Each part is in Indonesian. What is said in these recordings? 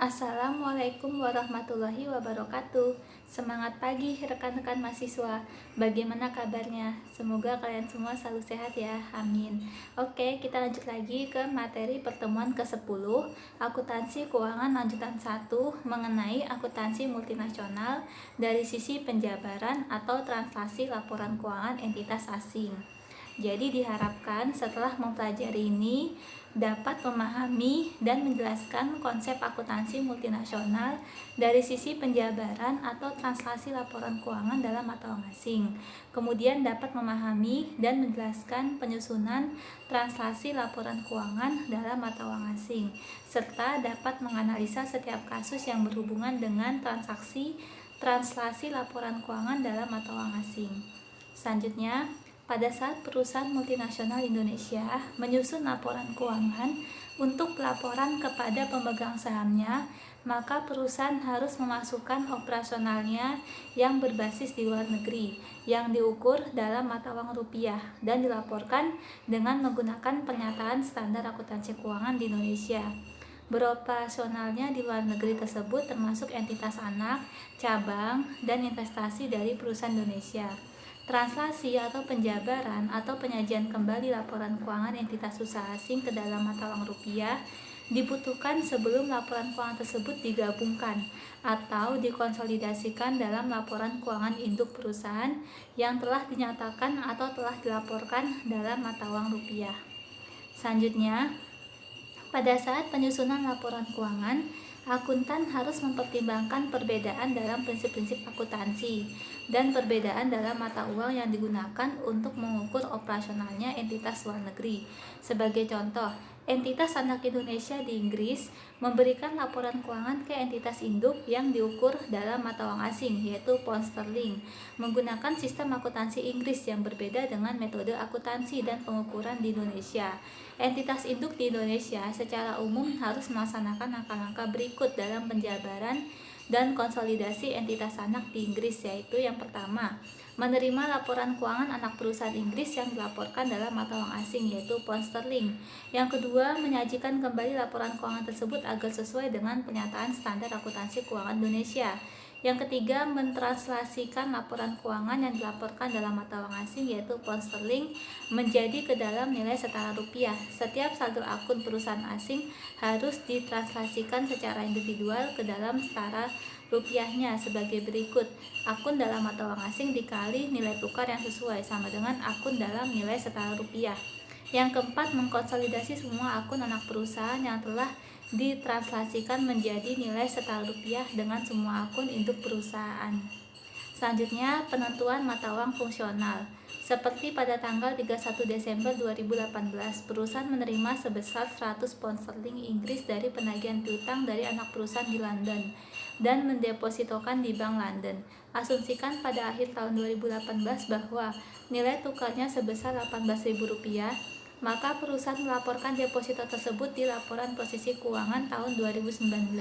Assalamualaikum warahmatullahi wabarakatuh. Semangat pagi rekan-rekan mahasiswa. Bagaimana kabarnya? Semoga kalian semua selalu sehat ya. Amin. Oke, kita lanjut lagi ke materi pertemuan ke-10 Akuntansi Keuangan lanjutan 1 mengenai akuntansi multinasional dari sisi penjabaran atau translasi laporan keuangan entitas asing. Jadi diharapkan setelah mempelajari ini dapat memahami dan menjelaskan konsep akuntansi multinasional dari sisi penjabaran atau translasi laporan keuangan dalam mata uang asing. Kemudian dapat memahami dan menjelaskan penyusunan translasi laporan keuangan dalam mata uang asing, serta dapat menganalisa setiap kasus yang berhubungan dengan translasi laporan keuangan dalam mata uang asing. Selanjutnya, pada saat perusahaan multinasional Indonesia menyusun laporan keuangan untuk laporan kepada pemegang sahamnya, maka perusahaan harus memasukkan operasionalnya yang berbasis di luar negeri, yang diukur dalam mata uang rupiah, dan dilaporkan dengan menggunakan pernyataan standar akuntansi keuangan di Indonesia. Beroperasionalnya di luar negeri tersebut termasuk entitas anak, cabang, dan investasi dari perusahaan Indonesia. Translasi atau penjabaran atau penyajian kembali laporan keuangan entitas usaha asing ke dalam mata uang rupiah dibutuhkan sebelum laporan keuangan tersebut digabungkan atau dikonsolidasikan dalam laporan keuangan induk perusahaan yang telah dinyatakan atau telah dilaporkan dalam mata uang rupiah. Selanjutnya, pada saat penyusunan laporan keuangan, akuntan harus mempertimbangkan perbedaan dalam prinsip-prinsip akuntansi dan perbedaan dalam mata uang yang digunakan untuk mengukur operasionalnya entitas luar negeri. Sebagai contoh, entitas anak Indonesia di Inggris memberikan laporan keuangan ke entitas induk yang diukur dalam mata uang asing, yaitu pound sterling, menggunakan sistem akuntansi Inggris yang berbeda dengan metode akuntansi dan pengukuran di Indonesia. Entitas induk di Indonesia secara umum harus melaksanakan langkah-langkah berikut dalam penjabaran dan konsolidasi entitas anak di Inggris, yaitu yang pertama, menerima laporan keuangan anak perusahaan Inggris yang dilaporkan dalam mata uang asing, yaitu pound sterling. Yang kedua, menyajikan kembali laporan keuangan tersebut agar sesuai dengan pernyataan standar akuntansi keuangan Indonesia. Yang ketiga, mentranslasikan laporan keuangan yang dilaporkan dalam mata uang asing, yaitu pound sterling, menjadi ke dalam nilai setara rupiah. Setiap saldo akun perusahaan asing harus ditranslasikan secara individual ke dalam setara rupiahnya sebagai berikut: akun dalam mata uang asing dikali nilai tukar yang sesuai sama dengan akun dalam nilai setara rupiah. Yang keempat, mengkonsolidasi semua akun anak perusahaan yang telah ditranslasikan menjadi nilai setara rupiah dengan semua akun induk perusahaan. Selanjutnya, penentuan mata uang fungsional. Seperti pada tanggal 31 Desember 2018, perusahaan menerima sebesar 100 pound sterling Inggris dari penagihan piutang dari anak perusahaan di London dan mendepositokan di Bank London. Asumsikan pada akhir tahun 2018 bahwa nilai tukarnya sebesar Rp18.000, maka perusahaan melaporkan deposito tersebut di laporan posisi keuangan tahun 2019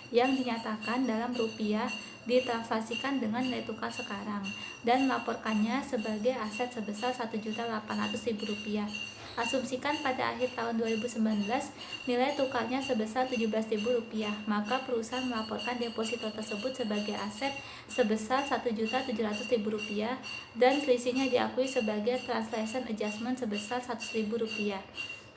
yang dinyatakan dalam rupiah ditranslasikan dengan nilai tukar sekarang dan melaporkannya sebagai aset sebesar Rp1.800.000. Asumsikan pada akhir tahun 2019 nilai tukarnya sebesar Rp17.000, maka perusahaan melaporkan deposito tersebut sebagai aset sebesar Rp1.700.000 dan selisihnya diakui sebagai translation adjustment sebesar Rp100.000.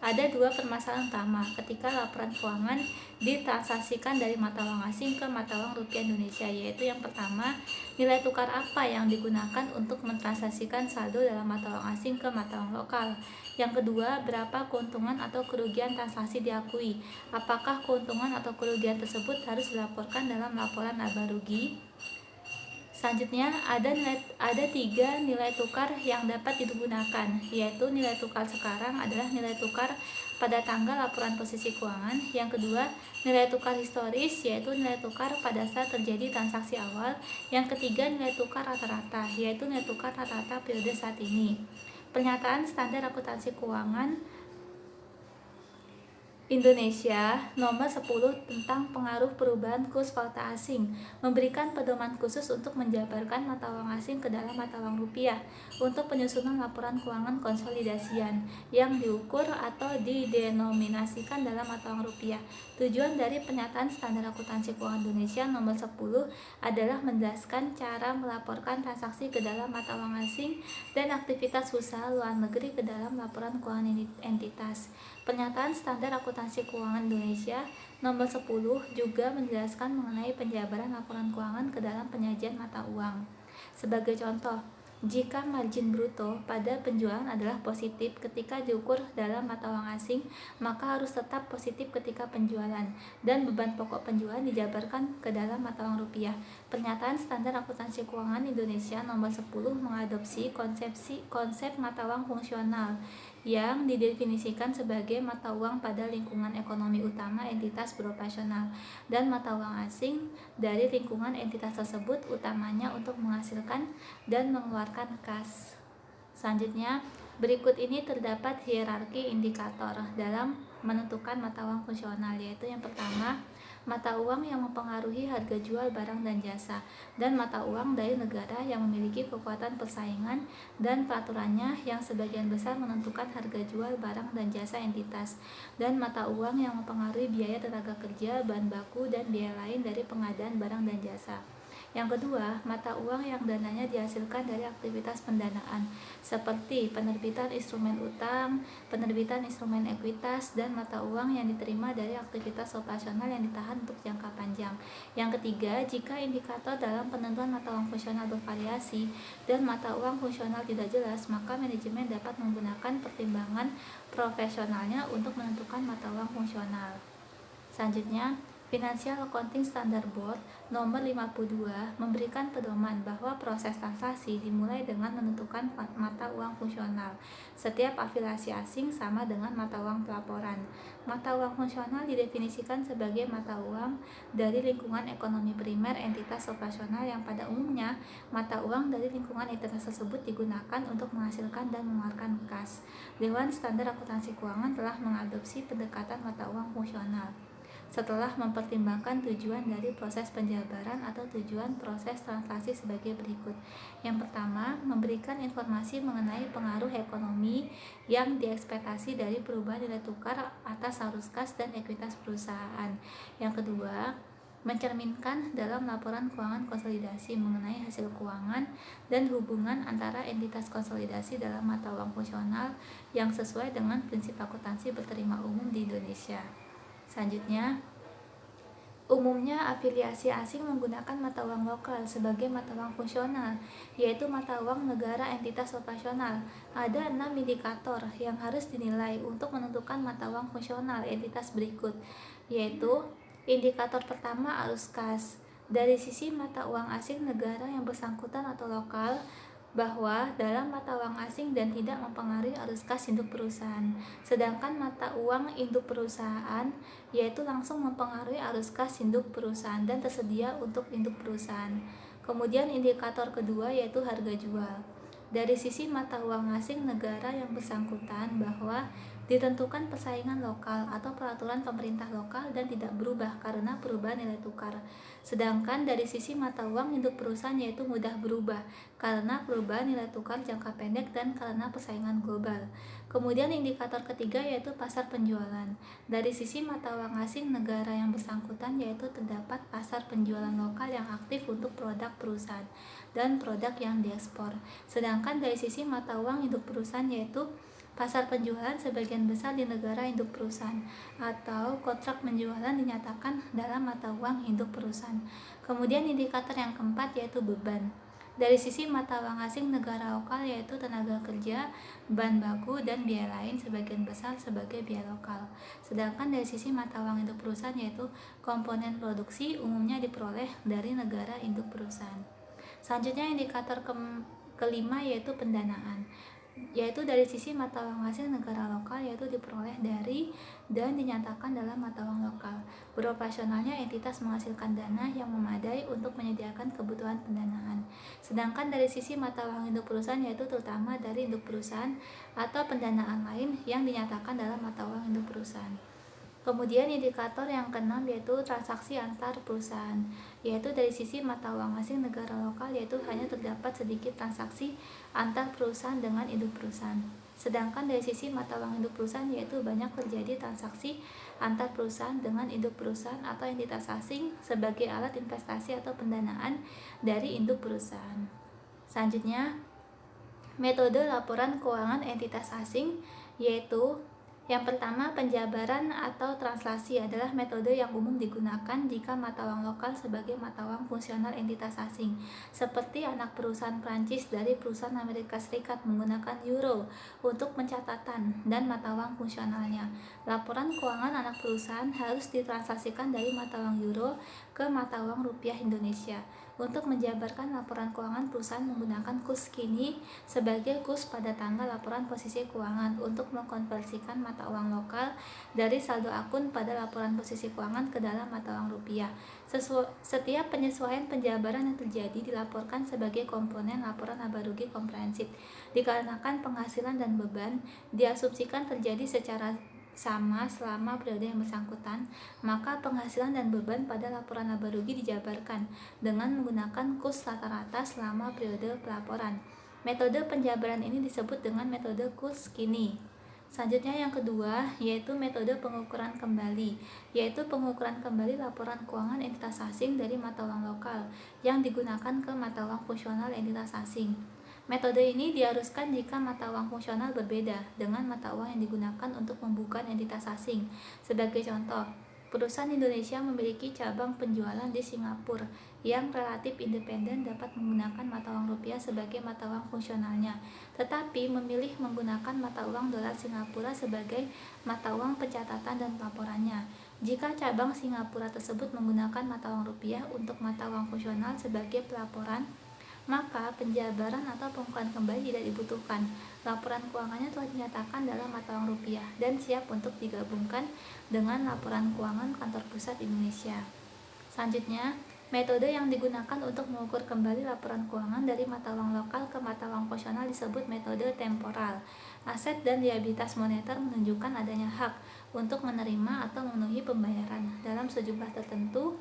Ada dua permasalahan utama ketika laporan keuangan ditransaksikan dari mata uang asing ke mata uang rupiah Indonesia, yaitu yang pertama, nilai tukar apa yang digunakan untuk mentransaksikan saldo dalam mata uang asing ke mata uang lokal. Yang kedua, berapa keuntungan atau kerugian transaksi diakui. Apakah keuntungan atau kerugian tersebut harus dilaporkan dalam laporan laba rugi? Selanjutnya, ada tiga nilai tukar yang dapat digunakan, yaitu nilai tukar sekarang adalah nilai tukar pada tanggal laporan posisi keuangan. Yang kedua, nilai tukar historis, yaitu nilai tukar pada saat terjadi transaksi awal. Yang ketiga, nilai tukar rata-rata, yaitu nilai tukar rata-rata periode saat ini. Pernyataan standar akuntansi keuangan Indonesia nomor 10 tentang pengaruh perubahan kurs valuta asing memberikan pedoman khusus untuk menjabarkan mata uang asing ke dalam mata uang rupiah untuk penyusunan laporan keuangan konsolidasian yang diukur atau didenominasikan dalam mata uang rupiah. Tujuan dari pernyataan standar akuntansi keuangan Indonesia nomor 10 adalah menjelaskan cara melaporkan transaksi ke dalam mata uang asing dan aktivitas usaha luar negeri ke dalam laporan keuangan entitas. Pernyataan standar akuntansi keuangan Indonesia nomor 10 juga menjelaskan mengenai penjabaran laporan keuangan ke dalam penyajian mata uang. Sebagai contoh, jika margin bruto pada penjualan adalah positif ketika diukur dalam mata uang asing, maka harus tetap positif ketika penjualan, dan beban pokok penjualan dijabarkan ke dalam mata uang rupiah. Pernyataan standar akuntansi keuangan Indonesia nomor 10 mengadopsi konsep mata uang fungsional yang didefinisikan sebagai mata uang pada lingkungan ekonomi utama entitas beroperasional dan mata uang asing dari lingkungan entitas tersebut, utamanya untuk menghasilkan dan mengeluarkan kas. Selanjutnya, berikut ini terdapat hierarki indikator dalam menentukan mata uang fungsional, yaitu yang pertama, mata uang yang mempengaruhi harga jual barang dan jasa, dan mata uang dari negara yang memiliki kekuatan persaingan dan peraturannya yang sebagian besar menentukan harga jual barang dan jasa entitas, dan mata uang yang mempengaruhi biaya tenaga kerja, bahan baku, dan biaya lain dari pengadaan barang dan jasa. Yang kedua, mata uang yang dananya dihasilkan dari aktivitas pendanaan seperti penerbitan instrumen utang, penerbitan instrumen ekuitas, dan mata uang yang diterima dari aktivitas operasional yang ditahan untuk jangka panjang. Yang ketiga, jika indikator dalam penentuan mata uang fungsional bervariasi dan mata uang fungsional tidak jelas, maka manajemen dapat menggunakan pertimbangan profesionalnya untuk menentukan mata uang fungsional. Selanjutnya, Financial Accounting Standard Board nomor 52 memberikan pedoman bahwa proses transaksi dimulai dengan menentukan mata uang fungsional. Setiap afiliasi asing sama dengan mata uang pelaporan. Mata uang fungsional didefinisikan sebagai mata uang dari lingkungan ekonomi primer entitas operasional yang pada umumnya mata uang dari lingkungan entitas tersebut digunakan untuk menghasilkan dan mengeluarkan kas. Dewan Standar Akuntansi Keuangan telah mengadopsi pendekatan mata uang fungsional setelah mempertimbangkan tujuan dari proses penjabaran atau tujuan proses transaksi sebagai berikut. Yang pertama, memberikan informasi mengenai pengaruh ekonomi yang diekspektasi dari perubahan nilai tukar atas arus kas dan ekuitas perusahaan. Yang kedua, mencerminkan dalam laporan keuangan konsolidasi mengenai hasil keuangan dan hubungan antara entitas konsolidasi dalam mata uang fungsional yang sesuai dengan prinsip akuntansi berterima umum di Indonesia. Selanjutnya, umumnya afiliasi asing menggunakan mata uang lokal sebagai mata uang fungsional, yaitu mata uang negara entitas operasional. Ada 6 indikator yang harus dinilai untuk menentukan mata uang fungsional entitas berikut, yaitu indikator pertama, arus kas. Dari sisi mata uang asing negara yang bersangkutan atau lokal, bahwa dalam mata uang asing dan tidak mempengaruhi arus kas induk perusahaan. Sedangkan mata uang induk perusahaan yaitu langsung mempengaruhi arus kas induk perusahaan dan tersedia untuk induk perusahaan. Kemudian indikator kedua yaitu harga jual. Dari sisi mata uang asing negara yang bersangkutan bahwa ditentukan persaingan lokal atau peraturan pemerintah lokal dan tidak berubah karena perubahan nilai tukar. Sedangkan dari sisi mata uang induk perusahaan yaitu mudah berubah karena perubahan nilai tukar jangka pendek dan karena persaingan global. Kemudian indikator ketiga yaitu pasar penjualan. Dari sisi mata uang asing negara yang bersangkutan yaitu terdapat pasar penjualan lokal yang aktif untuk produk perusahaan dan produk yang diekspor. Sedangkan dari sisi mata uang induk perusahaan yaitu pasar penjualan sebagian besar di negara induk perusahaan atau kontrak penjualan dinyatakan dalam mata uang induk perusahaan. Kemudian indikator yang keempat yaitu beban. Dari sisi mata uang asing negara lokal yaitu tenaga kerja, bahan baku, dan biaya lain sebagian besar sebagai biaya lokal. Sedangkan dari sisi mata uang induk perusahaan yaitu komponen produksi umumnya diperoleh dari negara induk perusahaan. Selanjutnya indikator kelima yaitu pendanaan, yaitu dari sisi mata uang asing negara lokal yaitu diperoleh dari dan dinyatakan dalam mata uang lokal. Beroperasionalnya entitas menghasilkan dana yang memadai untuk menyediakan kebutuhan pendanaan. Sedangkan dari sisi mata uang induk perusahaan yaitu terutama dari induk perusahaan atau pendanaan lain yang dinyatakan dalam mata uang induk perusahaan. Kemudian indikator yang keenam yaitu transaksi antar perusahaan, yaitu dari sisi mata uang asing negara lokal yaitu hanya terdapat sedikit transaksi antar perusahaan dengan induk perusahaan. Sedangkan dari sisi mata uang induk perusahaan yaitu banyak terjadi transaksi antar perusahaan dengan induk perusahaan atau entitas asing sebagai alat investasi atau pendanaan dari induk perusahaan. Selanjutnya, metode laporan keuangan entitas asing yaitu yang pertama, penjabaran atau translasi adalah metode yang umum digunakan jika mata uang lokal sebagai mata uang fungsional entitas asing, seperti anak perusahaan Prancis dari perusahaan Amerika Serikat menggunakan euro untuk pencatatan dan mata uang fungsionalnya. Laporan keuangan anak perusahaan harus ditranslasikan dari mata uang euro ke mata uang rupiah Indonesia. Untuk menjabarkan laporan keuangan perusahaan menggunakan kurs kini sebagai kurs pada tanggal laporan posisi keuangan untuk mengkonversikan mata uang lokal dari saldo akun pada laporan posisi keuangan ke dalam mata uang rupiah. Setiap penyesuaian penjabaran yang terjadi dilaporkan sebagai komponen laporan laba rugi komprehensif. Dikarenakan penghasilan dan beban diasumsikan terjadi secara sama selama periode yang bersangkutan, maka penghasilan dan beban pada laporan laba rugi dijabarkan dengan menggunakan kurs rata-rata selama periode pelaporan. Metode penjabaran ini disebut dengan metode kurs kini. Selanjutnya yang kedua yaitu metode pengukuran kembali, yaitu pengukuran kembali laporan keuangan entitas asing dari mata uang lokal yang digunakan ke mata uang fungsional entitas asing. Metode ini diharuskan jika mata uang fungsional berbeda dengan mata uang yang digunakan untuk membuka entitas asing. Sebagai contoh, perusahaan Indonesia memiliki cabang penjualan di Singapura yang relatif independen dapat menggunakan mata uang rupiah sebagai mata uang fungsionalnya, tetapi memilih menggunakan mata uang dolar Singapura sebagai mata uang pencatatan dan pelaporannya. Jika cabang Singapura tersebut menggunakan mata uang rupiah untuk mata uang fungsional sebagai pelaporan, maka penjabaran atau pengukuran kembali tidak dibutuhkan. Laporan keuangannya telah dinyatakan dalam mata uang rupiah dan siap untuk digabungkan dengan laporan keuangan kantor pusat Indonesia. Selanjutnya, metode yang digunakan untuk mengukur kembali laporan keuangan dari mata uang lokal ke mata uang fungsional disebut metode temporal. Aset dan liabilitas moneter menunjukkan adanya hak untuk menerima atau memenuhi pembayaran dalam sejumlah tertentu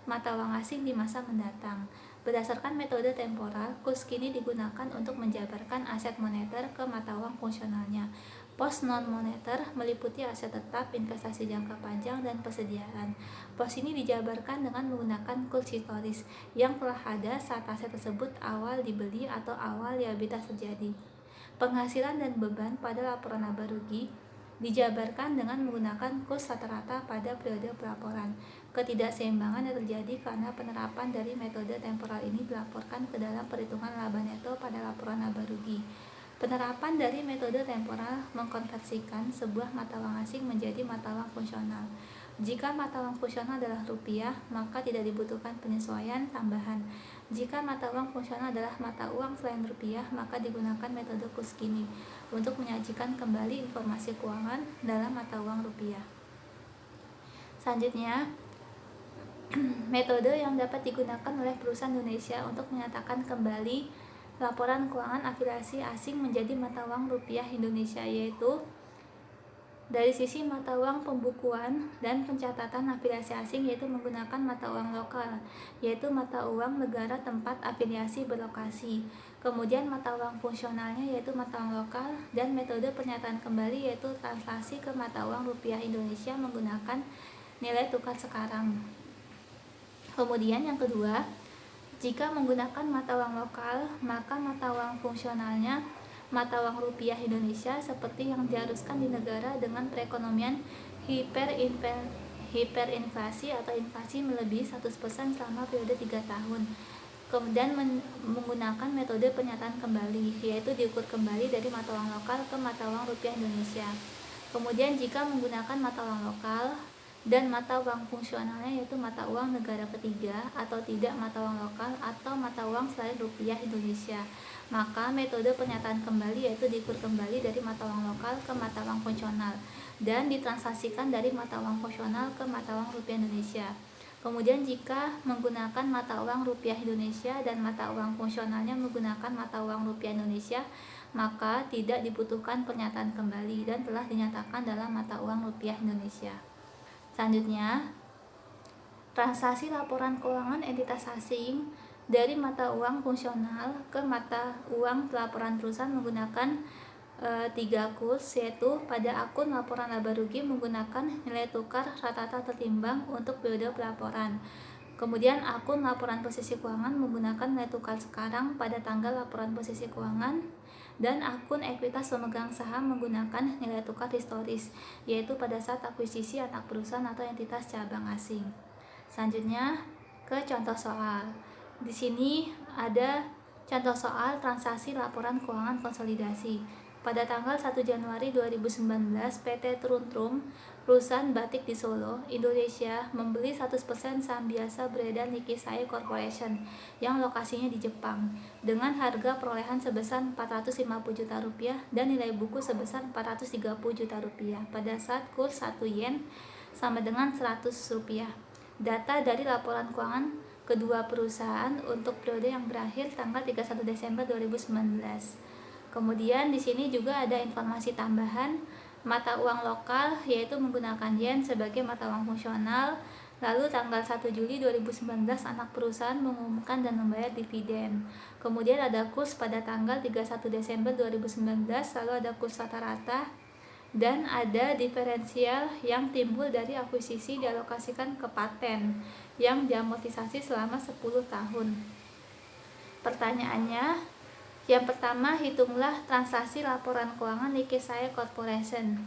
mata uang asing di masa mendatang. Berdasarkan metode temporal, kurs kini digunakan untuk menjabarkan aset moneter ke mata uang fungsionalnya. Pos non-moneter meliputi aset tetap, investasi jangka panjang, dan persediaan. Pos ini dijabarkan dengan menggunakan kurs historis yang telah ada saat aset tersebut awal dibeli atau awal liabilitas terjadi. Penghasilan dan beban pada laporan laba rugi dijabarkan dengan menggunakan kurs rata-rata pada periode pelaporan. Ketidakseimbangan yang terjadi karena penerapan dari metode temporal ini dilaporkan ke dalam perhitungan laba neto pada laporan laba rugi. Penerapan dari metode temporal mengkonversikan sebuah mata uang asing menjadi mata uang fungsional. Jika mata uang fungsional adalah rupiah, maka tidak dibutuhkan penyesuaian tambahan. Jika mata uang fungsional adalah mata uang selain rupiah, maka digunakan metode kurs kini untuk menyajikan kembali informasi keuangan dalam mata uang rupiah. Selanjutnya, metode yang dapat digunakan oleh perusahaan Indonesia untuk menyatakan kembali laporan keuangan afiliasi asing menjadi mata uang rupiah Indonesia, yaitu dari sisi mata uang pembukuan dan pencatatan afiliasi asing yaitu menggunakan mata uang lokal, yaitu mata uang negara tempat afiliasi berlokasi. Kemudian mata uang fungsionalnya yaitu mata uang lokal, dan metode pernyataan kembali yaitu translasi ke mata uang rupiah Indonesia menggunakan nilai tukar sekarang. Kemudian yang kedua, jika menggunakan mata uang lokal, maka mata uang fungsionalnya mata uang rupiah Indonesia seperti yang diharuskan di negara dengan perekonomian hiperinflasi atau inflasi melebihi 100% selama periode 3 tahun. Kemudian menggunakan metode pernyataan kembali, yaitu diukur kembali dari mata uang lokal ke mata uang rupiah Indonesia. Kemudian jika menggunakan mata uang lokal dan mata uang fungsionalnya yaitu mata uang negara ketiga atau tidak mata uang lokal atau mata uang selain rupiah Indonesia, maka metode pernyataan kembali yaitu diukur kembali dari mata uang lokal ke mata uang fungsional dan ditransaksikan dari mata uang fungsional ke mata uang rupiah Indonesia. Kemudian jika menggunakan mata uang rupiah Indonesia dan mata uang fungsionalnya menggunakan mata uang rupiah Indonesia, maka tidak dibutuhkan pernyataan kembali dan telah dinyatakan dalam mata uang rupiah Indonesia. Selanjutnya, transaksi laporan keuangan entitas asing dari mata uang fungsional ke mata uang pelaporan perusahaan menggunakan 3 kurs, yaitu pada akun laporan laba rugi menggunakan nilai tukar rata-rata tertimbang untuk periode pelaporan. Kemudian akun laporan posisi keuangan menggunakan nilai tukar sekarang pada tanggal laporan posisi keuangan, dan akun ekuitas pemegang saham menggunakan nilai tukar historis, yaitu pada saat akuisisi anak perusahaan atau entitas cabang asing. Selanjutnya ke contoh soal. Di sini ada contoh soal transaksi laporan keuangan konsolidasi. Pada tanggal 1 Januari 2019, PT Truntrum, perusahaan batik di Solo, Indonesia, membeli 100% saham biasa beredar Nikkei Corporation yang lokasinya di Jepang dengan harga perolehan sebesar 450 juta rupiah dan nilai buku sebesar 430 juta rupiah pada saat kurs 1 yen sama dengan 100 rupiah. Data dari laporan keuangan kedua perusahaan untuk periode yang berakhir tanggal 31 Desember 2019. Kemudian di sini juga ada informasi tambahan mata uang lokal, yaitu menggunakan yen sebagai mata uang fungsional. Lalu tanggal 1 Juli 2019 anak perusahaan mengumumkan dan membayar dividen. Kemudian ada kurs pada tanggal 31 Desember 2019, lalu ada kurs rata-rata, dan ada diferensial yang timbul dari akuisisi dialokasikan ke paten yang diamortisasi selama 10 tahun. Pertanyaannya, yang pertama, hitunglah transaksi laporan keuangan Nikkei Corporation.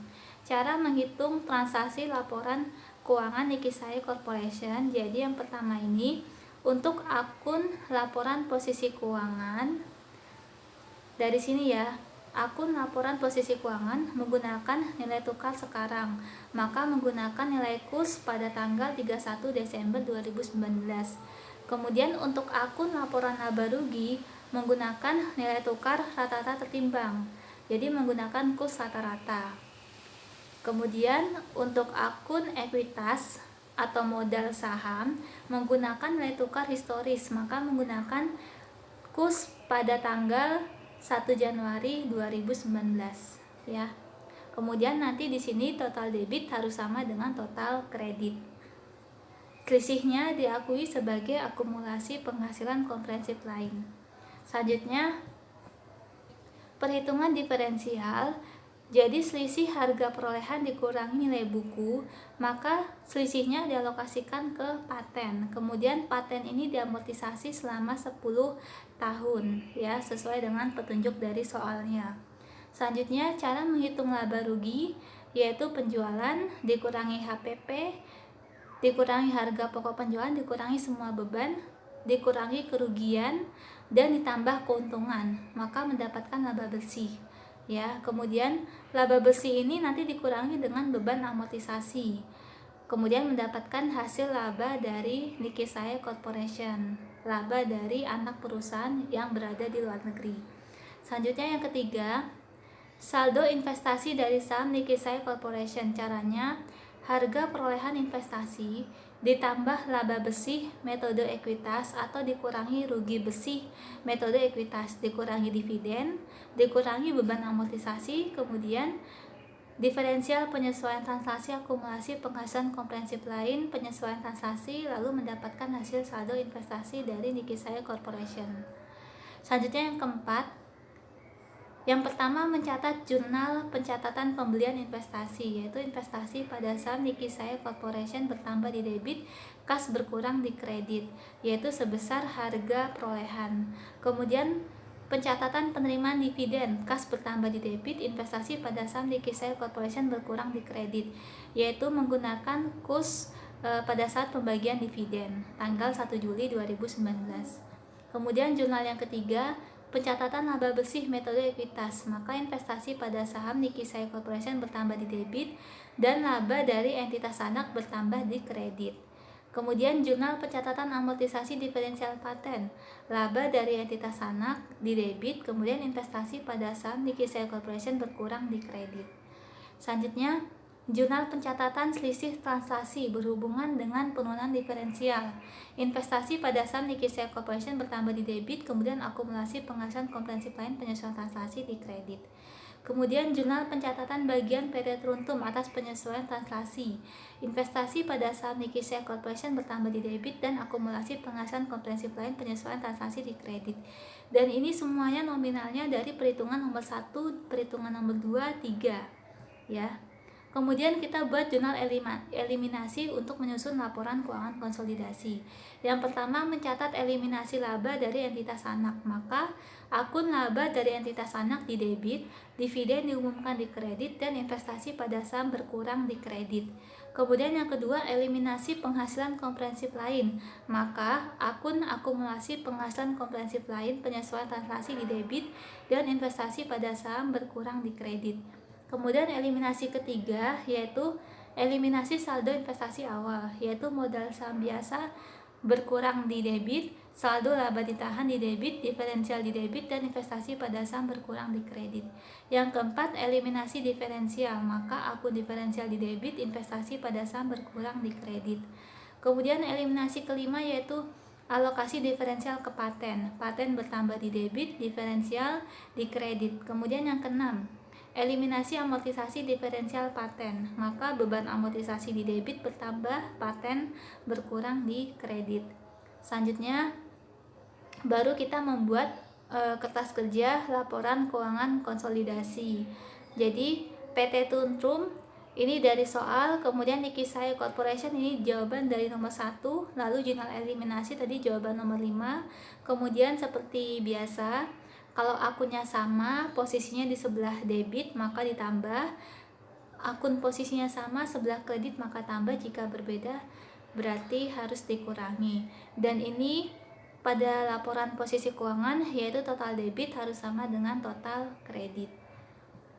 Cara menghitung transaksi laporan keuangan Nikkei Corporation. Jadi yang pertama ini, untuk akun laporan posisi keuangan, dari sini ya, akun laporan posisi keuangan menggunakan nilai tukar sekarang, maka menggunakan nilai kurs pada tanggal 31 Desember 2019. Kemudian untuk akun laporan laba rugi menggunakan nilai tukar rata-rata tertimbang, jadi menggunakan kurs rata-rata. Kemudian untuk akun ekuitas atau modal saham menggunakan nilai tukar historis, maka menggunakan kurs pada tanggal 1 Januari 2019 ya. Kemudian nanti di sini total debit harus sama dengan total kredit. Selisihnya diakui sebagai akumulasi penghasilan komprehensif lain. Selanjutnya, perhitungan diferensial. Jadi selisih harga perolehan dikurangi nilai buku, maka selisihnya dialokasikan ke paten. Kemudian paten ini diamortisasi selama 10 tahun ya, sesuai dengan petunjuk dari soalnya. Selanjutnya, cara menghitung laba rugi, yaitu penjualan dikurangi HPP, dikurangi harga pokok penjualan, dikurangi semua beban, dikurangi kerugian, dan ditambah keuntungan, maka mendapatkan laba bersih ya. Kemudian laba bersih ini nanti dikurangi dengan beban amortisasi, kemudian mendapatkan hasil laba dari Nikkei Corporation, laba dari anak perusahaan yang berada di luar negeri. Selanjutnya yang ketiga, saldo investasi dari saham Nikkei Corporation. Caranya, harga perolehan investasi ditambah laba bersih metode ekuitas atau dikurangi rugi bersih metode ekuitas, dikurangi dividen, dikurangi beban amortisasi, kemudian diferensial penyesuaian transaksi akumulasi penghasilan komprehensif lain, penyesuaian transaksi, lalu mendapatkan hasil saldo investasi dari Nikkei Corporation. Selanjutnya yang keempat, yang pertama, mencatat jurnal pencatatan pembelian investasi, yaitu investasi pada saham Nikkei Corporation bertambah di debit, kas berkurang di kredit, yaitu sebesar harga perolehan. Kemudian pencatatan penerimaan dividen, kas bertambah di debit, investasi pada saham Nikkei Corporation berkurang di kredit, yaitu menggunakan kurs pada saat pembagian dividen tanggal 1 Juli 2019. Kemudian jurnal yang ketiga, pencatatan laba bersih metode ekuitas, maka investasi pada saham Nikkei Corporation bertambah di debit dan laba dari entitas anak bertambah di kredit. Kemudian jurnal pencatatan amortisasi diferensial paten, laba dari entitas anak di debit, kemudian investasi pada saham Nikkei Corporation berkurang di kredit. Selanjutnya, jurnal pencatatan selisih transaksi berhubungan dengan penurunan diferensial, investasi pada saham Nikkei Corporation bertambah di debit, kemudian akumulasi penghasilan komprehensif lain, penyesuaian transaksi di kredit. Kemudian jurnal pencatatan bagian PT Truntum atas penyesuaian translasi. Investasi pada saham Nikkei Share Corporation bertambah di debit dan akumulasi penghasilan komprehensif lain penyesuaian transaksi di kredit. Dan ini semuanya nominalnya dari perhitungan nomor 1, perhitungan nomor 2, 3 ya. Kemudian kita buat jurnal eliminasi untuk menyusun laporan keuangan konsolidasi. Yang pertama, mencatat eliminasi laba dari entitas anak. Maka akun laba dari entitas anak di debit, dividen diumumkan di kredit, dan investasi pada saham berkurang di kredit. Kemudian yang kedua, eliminasi penghasilan komprehensif lain. Maka akun akumulasi penghasilan komprehensif lain penyesuaian transaksi di debit dan investasi pada saham berkurang di kredit. Kemudian eliminasi ketiga yaitu eliminasi saldo investasi awal, yaitu modal saham biasa berkurang di debit, saldo laba ditahan di debit, diferensial di debit, dan investasi pada saham berkurang di kredit. Yang keempat, eliminasi diferensial, maka akun diferensial di debit, investasi pada saham berkurang di kredit. Kemudian eliminasi kelima yaitu alokasi diferensial ke paten, paten bertambah di debit, diferensial di kredit. Kemudian yang keenam, eliminasi amortisasi diferensial paten, maka beban amortisasi di debit bertambah, paten berkurang di kredit. Selanjutnya baru kita membuat kertas kerja laporan keuangan konsolidasi. Jadi PT Truntum ini dari soal, kemudian Nikkei Share Corporation ini jawaban dari nomor 1, lalu jurnal eliminasi tadi jawaban nomor 5. Kemudian seperti biasa, kalau akunnya sama, posisinya di sebelah debit maka ditambah, akun posisinya sama sebelah kredit maka tambah, jika berbeda berarti harus dikurangi. Dan ini pada laporan posisi keuangan yaitu total debit harus sama dengan total kredit.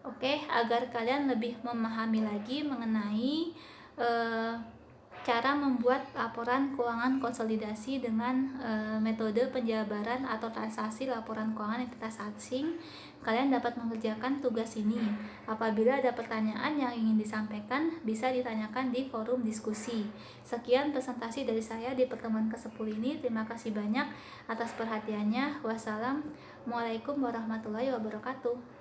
Oke, agar kalian lebih memahami lagi mengenai cara membuat laporan keuangan konsolidasi dengan metode penjabaran atau transaksi laporan keuangan entitas asing, kalian dapat mengerjakan tugas ini. Apabila ada pertanyaan yang ingin disampaikan, bisa ditanyakan di forum diskusi. Sekian presentasi dari saya di pertemuan ke-10 ini. Terima kasih banyak atas perhatiannya. Wassalamualaikum warahmatullahi wabarakatuh.